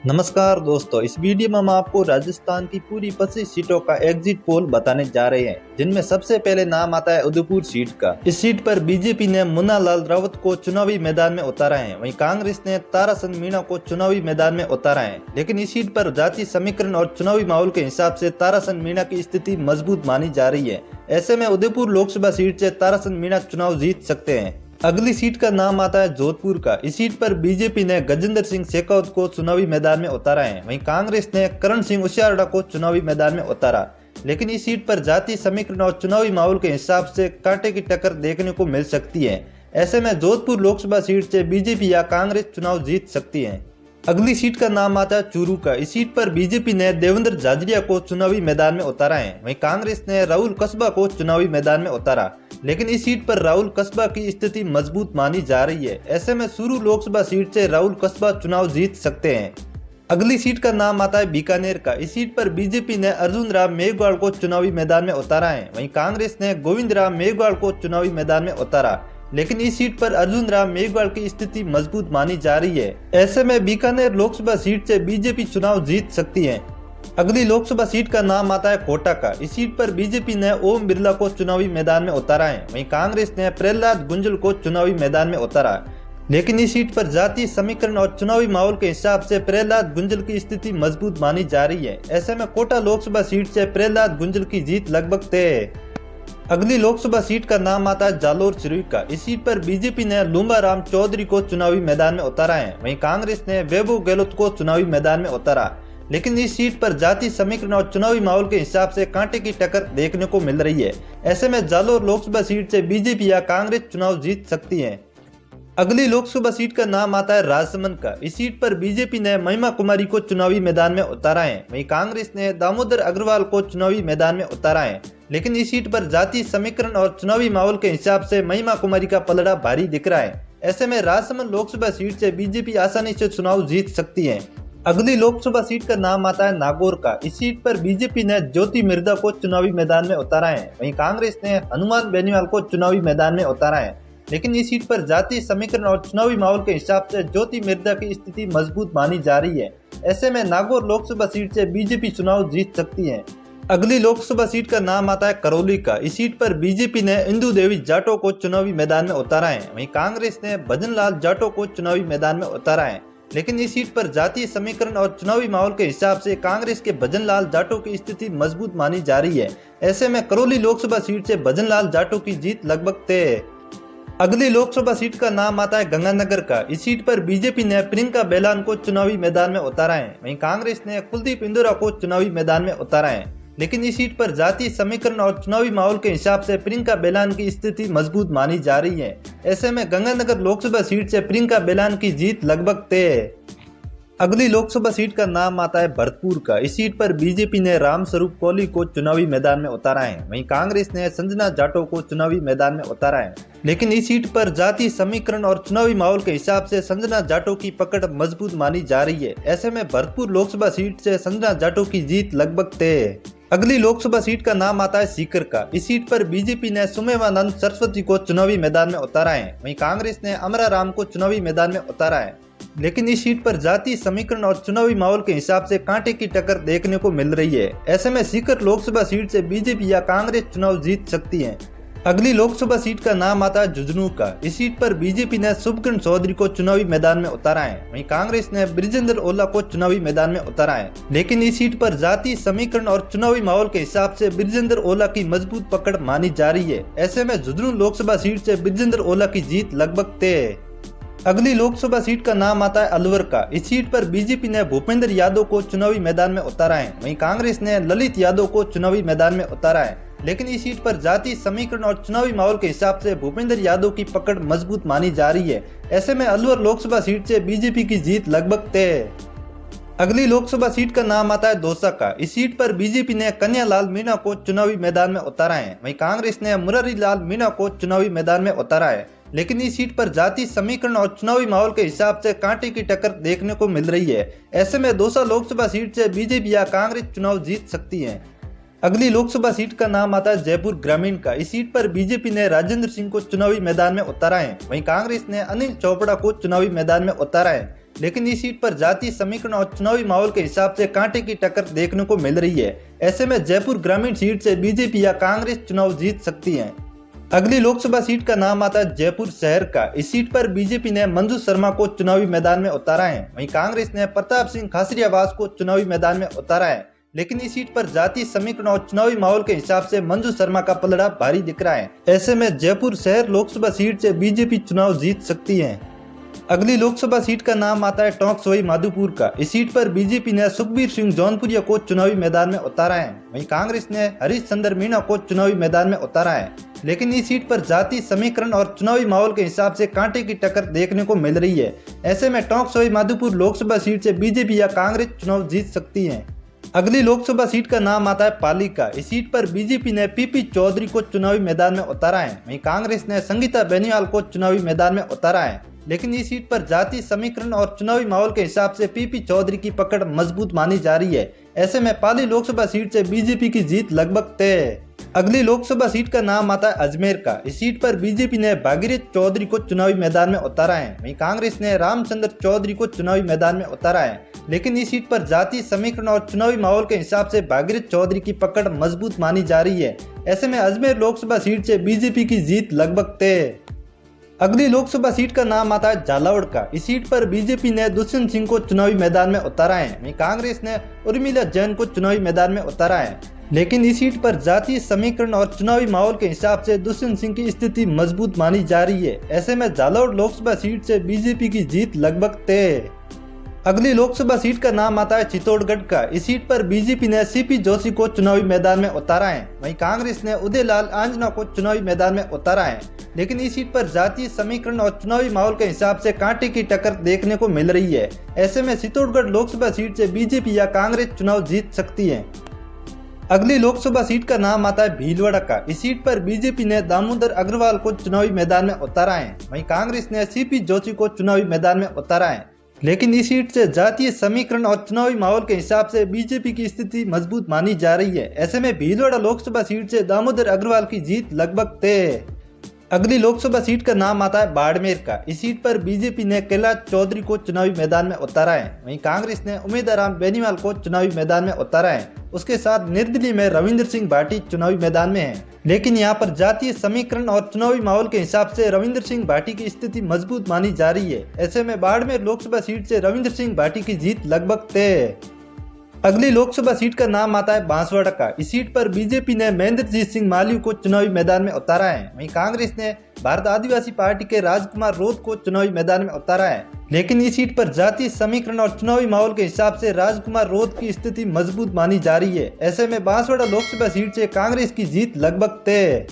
नमस्कार दोस्तों, इस वीडियो में हम आपको राजस्थान की पूरी 25 सीटों का एग्जिट पोल बताने जा रहे हैं, जिनमें सबसे पहले नाम आता है उदयपुर सीट का। इस सीट पर बीजेपी ने मुन्ना लाल रावत को चुनावी मैदान में उतारा है, वहीं कांग्रेस ने ताराचंद मीणा को चुनावी मैदान में उतारा है। लेकिन इस सीट पर जाति समीकरण और चुनावी माहौल के हिसाब से ताराचंद मीणा की स्थिति मजबूत मानी जा रही है। ऐसे में उदयपुर लोकसभा सीट से ताराचंद मीणा चुनाव जीत सकते हैं। अगली सीट का नाम आता है जोधपुर का। इस सीट पर बीजेपी ने गजेंद्र सिंह शेखावत को चुनावी मैदान में उतारा है, वहीं कांग्रेस ने करण सिंह उसियारड़ा को चुनावी मैदान में उतारा। लेकिन इस सीट पर जाति समीकरण और चुनावी माहौल के हिसाब से कांटे की टक्कर देखने को मिल सकती है। ऐसे में जोधपुर लोकसभा सीट से बीजेपी या कांग्रेस चुनाव जीत सकती है। अगली सीट का नाम आता है चूरू का। इस सीट पर बीजेपी ने देवेंद्र झाझड़िया को चुनावी मैदान में उतारा है, वहीं कांग्रेस ने राहुल कस्बा को चुनावी मैदान में उतारा। लेकिन इस सीट पर राहुल कस्बा की स्थिति मजबूत मानी जा रही है। ऐसे में चूरू लोकसभा सीट से राहुल कस्बा चुनाव जीत सकते हैं। अगली सीट का नाम आता है बीकानेर का। इस सीट पर बीजेपी ने अर्जुन राम मेघवाल को चुनावी मैदान में उतारा है, वहीं कांग्रेस ने गोविंद राम मेघवाल को चुनावी मैदान में उतारा। लेकिन इस सीट पर अर्जुन राम मेघवाल की स्थिति मजबूत मानी जा रही है। ऐसे में बीकानेर लोकसभा सीट से बीजेपी चुनाव जीत सकती है। अगली लोकसभा सीट का नाम आता है कोटा का। इस सीट पर बीजेपी ने ओम बिरला को चुनावी मैदान में उतारा है, वहीं कांग्रेस ने प्रहलाद गुंजल को चुनावी मैदान में उतारा। लेकिन इस सीट पर जाति समीकरण और चुनावी माहौल के हिसाब से प्रहलाद गुंजल की स्थिति मजबूत मानी जा रही है। ऐसे में कोटा लोकसभा सीट से प्रहलाद गुंजल की जीत लगभग तय है। अगली लोकसभा सीट का नाम आता है जालोर सिरोही का। इस सीट पर बीजेपी ने लूंबा राम चौधरी को चुनावी मैदान में उतारा है, वहीं कांग्रेस ने वैभव गहलोत को चुनावी मैदान में उतारा। लेकिन इस सीट पर जाति समीकरण और चुनावी माहौल के हिसाब से कांटे की टक्कर देखने को मिल रही है। ऐसे में जालोर लोकसभा सीट से बीजेपी या कांग्रेस चुनाव जीत सकती है। अगली लोकसभा सीट का नाम आता है राजसमंद का। इस सीट पर बीजेपी ने महिमा कुमारी को चुनावी मैदान में उतारा है, वहीं कांग्रेस ने दामोदर अग्रवाल को चुनावी मैदान में उतारा है। लेकिन इस सीट पर जाति समीकरण और चुनावी माहौल के हिसाब से महिमा कुमारी का पलड़ा भारी दिख रहा है। ऐसे में राजसमंद लोकसभा सीट से बीजेपी आसानी से चुनाव जीत सकती है। अगली लोकसभा सीट का नाम आता है नागौर का। इस सीट पर बीजेपी ने ज्योति मिर्धा को चुनावी मैदान में उतारा है, वहीं कांग्रेस ने हनुमान बेनीवाल को चुनावी मैदान में उतारा है। लेकिन इस सीट पर जाति समीकरण और चुनावी माहौल के हिसाब से ज्योति मिर्धा की स्थिति मजबूत मानी जा रही है। ऐसे में नागौर लोकसभा सीट से बीजेपी चुनाव जीत सकती है। अगली लोकसभा सीट का नाम आता है करौली का। इस सीट पर बीजेपी ने इंदु देवी जाटो को चुनावी मैदान में उतारा है, वहीं कांग्रेस ने भजन लाल जाटो को चुनावी मैदान में उतारा है। लेकिन इस सीट पर जातीय समीकरण और चुनावी माहौल के हिसाब से कांग्रेस के भजन लाल जाटो की स्थिति मजबूत मानी जा रही है। ऐसे में करौली लोकसभा सीट से भजन लाल जाटो की जीत लगभग तय है। अगली लोकसभा सीट का नाम आता है गंगानगर का। इस सीट पर बीजेपी ने प्रियंका बेलान को चुनावी मैदान में उतारा है, वहीं कांग्रेस ने कुलदीप इंदौरा को चुनावी मैदान में उतारा है। लेकिन इस सीट पर जातीय समीकरण और चुनावी माहौल के हिसाब से प्रियंका बेलान की स्थिति मजबूत मानी जा रही है। ऐसे में गंगानगर लोकसभा सीट से प्रियंका बेलान की जीत लगभग तय है। अगली लोकसभा सीट का नाम आता है भरतपुर का। इस सीट पर बीजेपी ने रामस्वरूप कोहली को चुनावी मैदान में उतारा है, वहीं कांग्रेस ने संजना जाटो को चुनावी मैदान में उतारा है। लेकिन इस सीट पर जाति समीकरण और चुनावी माहौल के हिसाब से संजना जाटो की पकड़ मजबूत मानी जा रही है। ऐसे में भरतपुर लोकसभा सीट से संजना जाटो की जीत लगभग तय है। अगली लोकसभा सीट का नाम आता है सीकर का। इस सीट पर बीजेपी ने सुमेवानंद सरस्वती को चुनावी मैदान में उतारा है, वहीं कांग्रेस ने अमरा राम को चुनावी मैदान में उतारा है। लेकिन इस सीट पर जाति समीकरण और चुनावी माहौल के हिसाब से कांटे की टक्कर देखने को मिल रही है। ऐसे में सीकर लोकसभा सीट से बीजेपी या कांग्रेस चुनाव जीत सकती है। अगली लोकसभा सीट का नाम आता है झुंझुनू का। इस सीट पर बीजेपी ने शुभकिरण चौधरी को चुनावी मैदान में उतारा है, वहीं कांग्रेस ने ब्रिजेंद्र ओला को चुनावी मैदान में उतारा है। लेकिन इस सीट पर जाति समीकरण और चुनावी माहौल के हिसाब से ब्रिजेंद्र ओला की मजबूत पकड़ मानी जा रही है। ऐसे में झुंझुनू लोकसभा सीट से ब्रिजेंद्र ओला की जीत लगभग तय है। अगली लोकसभा सीट का नाम आता है अलवर का। इस सीट पर बीजेपी ने भूपेंद्र यादव को चुनावी मैदान में उतारा है, वहीं कांग्रेस ने ललित यादव को चुनावी मैदान में उतारा है। लेकिन इस सीट पर जाति समीकरण और चुनावी माहौल के हिसाब से भूपेंद्र यादव की पकड़ मजबूत मानी जा रही है। ऐसे में अलवर लोकसभा सीट से बीजेपी की जीत लगभग तय है। अगली लोकसभा सीट का नाम आता है दौसा का। इस सीट पर बीजेपी ने कन्हैयालाल मीणा को चुनावी मैदान में उतारा है, वहीं कांग्रेस ने मुरारी लाल मीणा को चुनावी मैदान में उतारा है। लेकिन इस सीट पर जाति समीकरण और चुनावी माहौल के हिसाब से कांटे की टक्कर देखने को मिल रही है। ऐसे में दौसा लोकसभा सीट से बीजेपी या कांग्रेस चुनाव जीत सकती है। अगली लोकसभा सीट का नाम आता है जयपुर ग्रामीण का। इस सीट पर बीजेपी ने राजेंद्र सिंह को चुनावी मैदान में उतारा है, वहीं कांग्रेस ने अनिल चोपड़ा को चुनावी मैदान में उतारा है। लेकिन इस सीट पर जातीय समीकरण और चुनावी माहौल के हिसाब से कांटे की टक्कर देखने को मिल रही है। ऐसे में जयपुर ग्रामीण सीट से बीजेपी या कांग्रेस चुनाव जीत सकती है। अगली लोकसभा सीट का नाम आता है जयपुर शहर का। इस सीट पर बीजेपी ने मंजू शर्मा को चुनावी मैदान में उतारा है, वहीं कांग्रेस ने प्रताप सिंह खाचरियावास को चुनावी मैदान में उतारा है। लेकिन इस सीट पर जातीय समीकरण और चुनावी माहौल के हिसाब से मंजू शर्मा का पलड़ा भारी दिख रहा है। ऐसे में जयपुर शहर लोकसभा सीट से बीजेपी चुनाव जीत सकती है। अगली लोकसभा सीट का नाम आता है टोंक सोई माधोपुर का। इस सीट पर बीजेपी ने सुखबीर सिंह जौनपुरिया को चुनावी मैदान में उतारा है, वहीं कांग्रेस ने हरीश चंद्र मीणा को चुनावी मैदान में उतारा है। लेकिन इस सीट पर जातीय समीकरण और चुनावी माहौल के हिसाब से कांटे की टक्कर देखने को मिल रही है। ऐसे में टोंक सोई माधोपुर लोकसभा सीट से बीजेपी या कांग्रेस चुनाव जीत सकती है। अगली लोकसभा सीट का नाम आता है पाली का। इस सीट पर बीजेपी ने पीपी चौधरी को चुनावी मैदान में उतारा है, वहीं कांग्रेस ने संगीता बेनीवाल को चुनावी मैदान में उतारा है। लेकिन इस सीट पर जातीय समीकरण और चुनावी माहौल के हिसाब से पीपी चौधरी की पकड़ मजबूत मानी जा रही है। ऐसे में पाली लोकसभा सीट से बीजेपी की जीत लगभग तय है। अगली लोकसभा सीट का नाम आता है अजमेर का। इस सीट पर बीजेपी ने भागीरथ चौधरी को चुनावी मैदान में उतारा है, वहीं कांग्रेस ने रामचंद्र चौधरी को चुनावी मैदान में उतारा है। लेकिन इस सीट पर जातीय समीकरण और चुनावी माहौल के हिसाब से भागीरथ चौधरी की पकड़ मजबूत मानी जा रही है। ऐसे में अजमेर लोकसभा सीट से बीजेपी की जीत लगभग तय है। अगली लोकसभा सीट का नाम आता है झालावाड़ का। इस सीट पर बीजेपी ने दुष्यंत सिंह को चुनावी मैदान में उतारा है, वहीं कांग्रेस ने उर्मिला जैन को चुनावी मैदान में उतारा है। लेकिन इस सीट पर जातीय समीकरण और चुनावी माहौल के हिसाब से दुष्यंत सिंह की स्थिति मजबूत मानी जा रही है। ऐसे में झालावाड़ लोकसभा सीट से बीजेपी की जीत लगभग तय है। अगली लोकसभा सीट का नाम आता है चित्तौड़गढ़ का। इस सीट पर बीजेपी ने सीपी जोशी को चुनावी मैदान में उतारा है, वहीं कांग्रेस ने उदयलाल आंजना को चुनावी मैदान में उतारा है। लेकिन इस सीट पर जातीय समीकरण और चुनावी माहौल के हिसाब से कांटे की टक्कर देखने को मिल रही है। ऐसे में चित्तौड़गढ़ लोकसभा सीट से बीजेपी या कांग्रेस चुनाव जीत सकती है। अगली लोकसभा सीट का नाम आता है भीलवाड़ा का। इस सीट पर बीजेपी ने दामोदर अग्रवाल को चुनावी मैदान में उतारा है, वहीं कांग्रेस ने सीपी जोशी को चुनावी मैदान में उतारा है। लेकिन इस सीट से जातीय समीकरण और चुनावी माहौल के हिसाब से बीजेपी की स्थिति मजबूत मानी जा रही है। ऐसे में भीलवाड़ा लोकसभा सीट से दामोदर अग्रवाल की जीत लगभग तय है। अगली लोकसभा सीट का नाम आता है बाड़मेर का। इस सीट पर बीजेपी ने कैलाश चौधरी को चुनावी मैदान में उतारा है, वहीं कांग्रेस ने उमेदराम बेनीवाल को चुनावी मैदान में उतारा है। उसके साथ निर्दलीय में रविंद्र सिंह भाटी चुनावी मैदान में है। लेकिन यहां पर जातीय समीकरण और चुनावी माहौल के हिसाब से रविंद्र सिंह भाटी की स्थिति मजबूत मानी जा रही है। ऐसे में बाड़मेर लोकसभा सीट से रविंद्र सिंह भाटी की जीत लगभग तय है। अगली लोकसभा सीट का नाम आता है बांसवाड़ा का। इस सीट पर बीजेपी ने महेंद्रजीत सिंह माल्यू को चुनावी मैदान में उतारा है, वहीं कांग्रेस ने भारत आदिवासी पार्टी के राजकुमार रोध को चुनावी मैदान में उतारा है। लेकिन इस सीट पर जातीय समीकरण और चुनावी माहौल के हिसाब से राजकुमार रोध की स्थिति मजबूत मानी जा रही है। ऐसे में बांसवाड़ा लोकसभा सीट से कांग्रेस की जीत लगभग तय है।